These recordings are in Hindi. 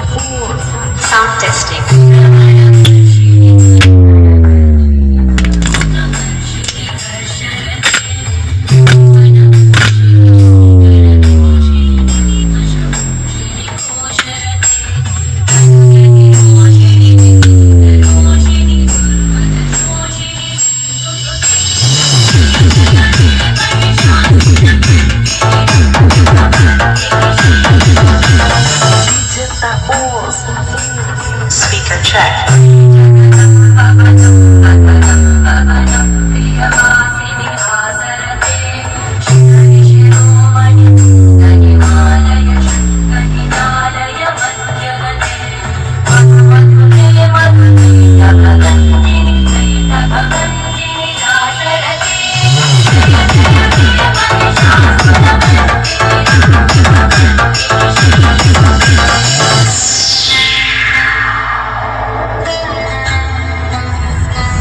Sound testing. Speaker check.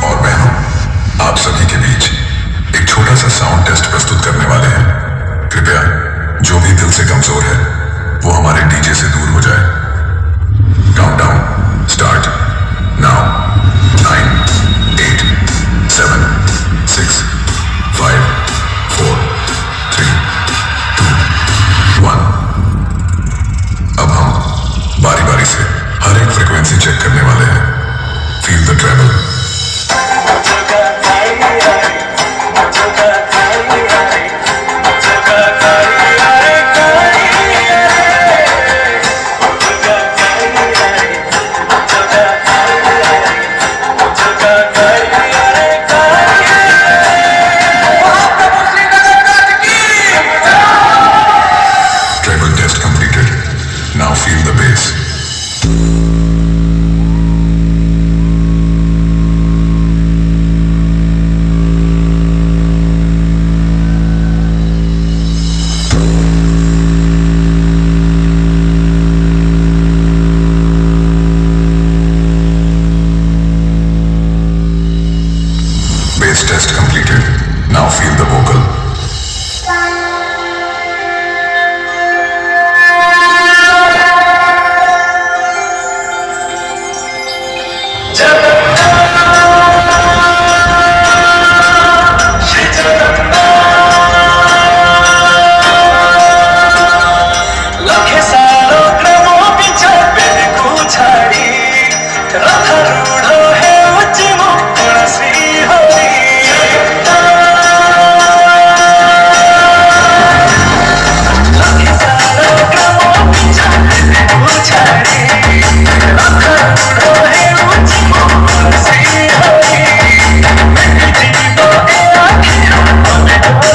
और बहनों, आप सभी के बीच एक छोटा सा साउंड टेस्ट प्रस्तुत करने वाले हैं। कृपया जो भी दिल से कमजोर है वो हमारे डीजे से दूर हो जाए। Countdown start now. 9 8 7 6 5 4 3 2 1। अब हम बारी बारी से हर एक फ्रीक्वेंसी चेक करने वाले हैं। Feel the travel. Travel test completed. Now feel the bass.